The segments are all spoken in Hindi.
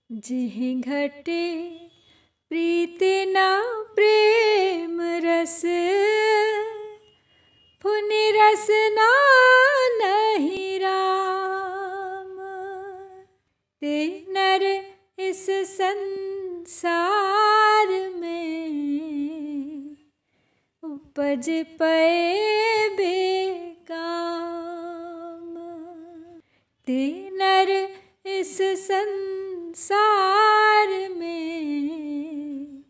जिहि घटे प्रीति ना प्रेम रस, पुनि रसना नहीं राम। ते नर इस संसार में, उपज पए बेकाम। ते नर इस संसार में,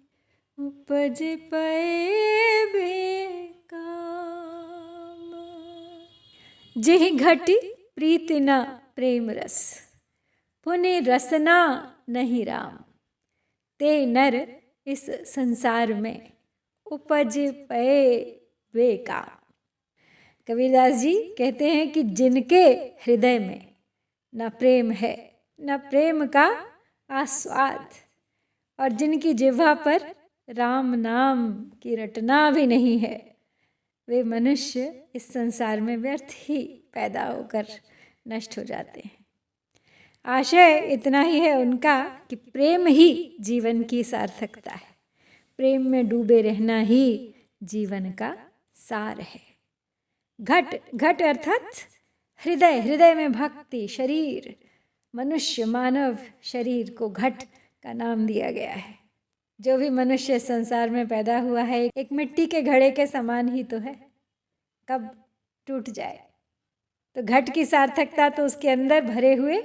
उपज पए बेकाम। जिहि घटी प्रीति न प्रेम रस, पुनि रसना नहीं राम। ते नर इस संसार में, उपज पए बेकाम। कबीरदास जी कहते हैं कि जिनके हृदय में न प्रेम है, न प्रेम का आस्वाद, और जिनकी जिह्वा पर राम नाम की रटना भी नहीं है, वे मनुष्य इस संसार में व्यर्थ ही पैदा होकर नष्ट हो जाते हैं। आशय इतना ही है उनका कि प्रेम ही जीवन की सार्थकता है, प्रेम में डूबे रहना ही जीवन का सार है। घट, घट अर्थात हृदय, हृदय में भक्ति। शरीर, मनुष्य मानव शरीर को घट का नाम दिया गया है। जो भी मनुष्य संसार में पैदा हुआ है एक मिट्टी के घड़े के समान ही तो है, कब टूट जाए। तो घट की सार्थकता तो उसके अंदर भरे हुए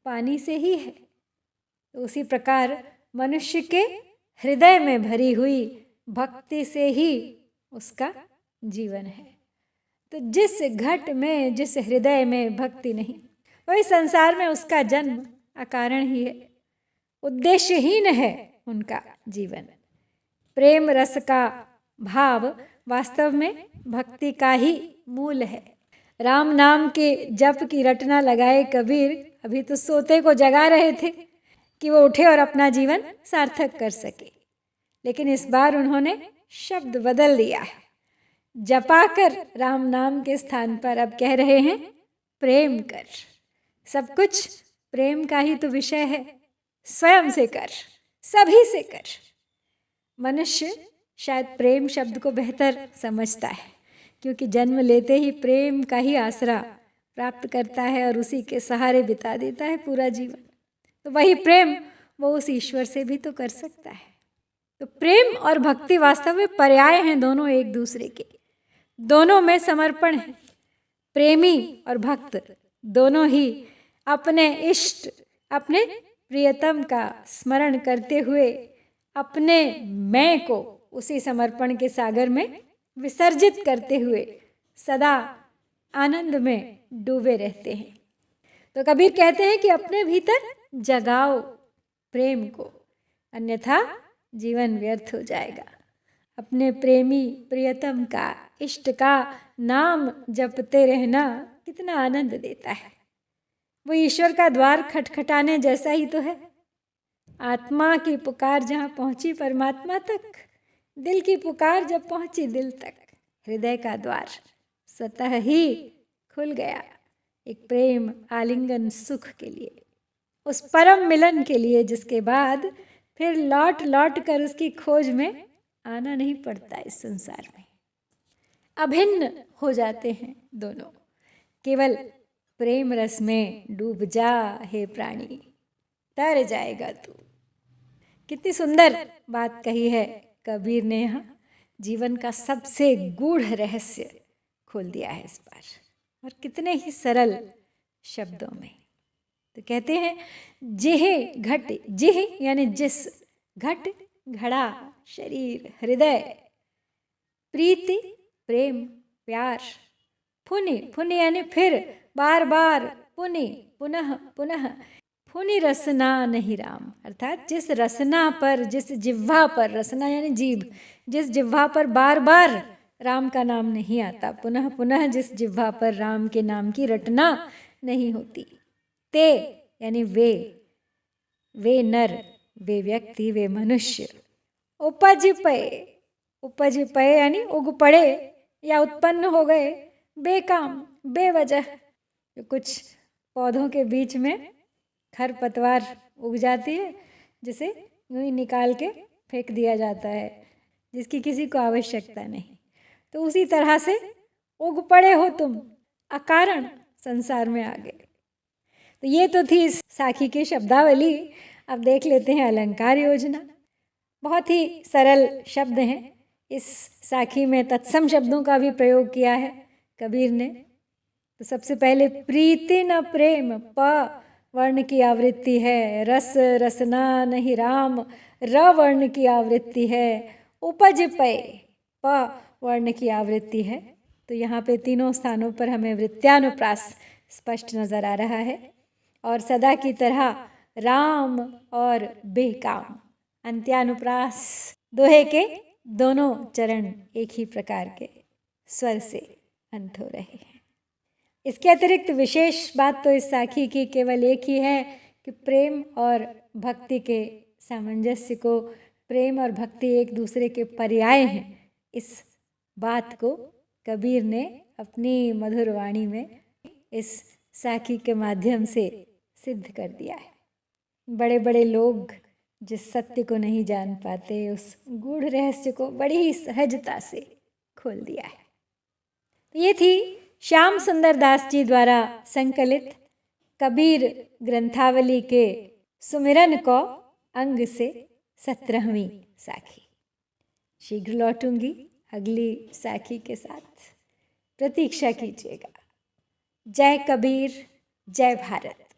पानी से ही है। तो उसी प्रकार मनुष्य के हृदय में भरी हुई भक्ति से ही उसका जीवन है। तो जिस घट में, जिस हृदय में भक्ति नहीं, वही संसार में उसका जन्म अकारण ही है, उद्देश्यहीन है उनका जीवन। प्रेम रस का भाव वास्तव में भक्ति का ही मूल है। राम नाम के जप की रटना लगाए कबीर अभी तो सोते को जगा रहे थे कि वो उठे और अपना जीवन सार्थक कर सके, लेकिन इस बार उन्होंने शब्द बदल दिया है। जपा कर राम नाम के स्थान पर अब कह रहे हैं प्रेम कर। सब कुछ प्रेम का ही तो विषय है। स्वयं से कर, सभी से कर। मनुष्य शायद प्रेम शब्द को बेहतर समझता है, क्योंकि जन्म लेते ही प्रेम का ही आसरा प्राप्त करता है और उसी के सहारे बिता देता है पूरा जीवन। तो वही प्रेम वो उस ईश्वर से भी तो कर सकता है। तो प्रेम और भक्ति वास्तव में पर्याय हैं, दोनों एक दूसरे के। दोनों में समर्पण है। प्रेमी और भक्त दोनों ही अपने इष्ट, अपने प्रियतम का स्मरण करते हुए अपने मैं को उसी समर्पण के सागर में विसर्जित करते हुए सदा आनंद में डूबे रहते हैं। तो कबीर कहते हैं कि अपने भीतर जगाओ प्रेम को, अन्यथा जीवन व्यर्थ हो जाएगा। अपने प्रेमी प्रियतम का, इष्ट का नाम जपते रहना कितना आनंद देता है। वो ईश्वर का द्वार खटखटाने जैसा ही तो है। आत्मा की पुकार जहाँ पहुँची परमात्मा तक, दिल की पुकार जब पहुँची दिल तक, हृदय का द्वार स्वतः ही खुल गया एक प्रेम आलिंगन सुख के लिए, उस परम मिलन के लिए, जिसके बाद फिर लौट लौट कर उसकी खोज में आना नहीं पड़ता। इस संसार में अभिन्न हो जाते हैं दोनों। केवल प्रेम रस में डूब जा हे प्राणी, तर जाएगा तू। कितनी सुंदर बात कही है कबीर ने यहाँ। जीवन का सबसे गूढ़ रहस्य खोल दिया है इस बार, और कितने ही सरल शब्दों में। तो कहते हैं जिह घट, जिह यानी जिस, घट घड़ा शरीर हृदय, प्रीति प्रेम प्यार, पुनि, पुनि यानी फिर बार बार, पुनि पुनः पुनः, पुनि रसना नहीं राम, अर्थात जिस रसना पर, जिस जिह्वा पर, रसना यानी जीभ, जिस जिह्वा पर बार बार राम का नाम नहीं आता, पुनः पुनः जिस जिह्वा पर राम के नाम की रटना नहीं होती, ते यानी वे नर, वे व्यक्ति, वे मनुष्य, उपज पए, उपज पए यानी उग पड़े या उत्पन्न हो गए, बेकाम बेवजह। जो कुछ पौधों के बीच में खरपतवार उग जाती है, जिसे यूँ ही निकाल के फेंक दिया जाता है, जिसकी किसी को आवश्यकता नहीं। तो उसी तरह से उग पड़े हो तुम अकारण संसार में आ गए। तो ये तो थी इस साखी की शब्दावली। अब देख लेते हैं अलंकार योजना। बहुत ही सरल शब्द हैं। इस साखी में तत्सम शब्दों का भी प्रयोग किया है कबीर ने। तो सबसे पहले प्रीति न प्रेम, प वर्ण की आवृत्ति है। रस रसना नहीं राम, र वर्ण की आवृत्ति है। उपज पय, प वर्ण की आवृत्ति है। तो यहाँ पे तीनों स्थानों पर हमें वृत्त्यानुप्रास स्पष्ट नजर आ रहा है। और सदा की तरह राम और बेकाम, अंत्यानुप्रास। दोहे के दोनों चरण एक ही प्रकार के स्वर से अंत हो रहे हैं। इसके अतिरिक्त विशेष बात तो इस साखी की केवल एक ही है कि प्रेम और भक्ति के सामंजस्य को, प्रेम और भक्ति एक दूसरे के पर्याय हैं, इस बात को कबीर ने अपनी मधुर वाणी में इस साखी के माध्यम से सिद्ध कर दिया है। बड़े बड़े लोग जिस सत्य को नहीं जान पाते, उस गूढ़ रहस्य को बड़ी ही सहजता से खोल दिया है। तो ये थी श्याम सुंदर दास जी द्वारा संकलित कबीर ग्रंथावली के सुमिरन को अंग से 17वीं साखी। शीघ्र लौटूंगी अगली साखी के साथ, प्रतीक्षा कीजिएगा। जय कबीर, जय भारत।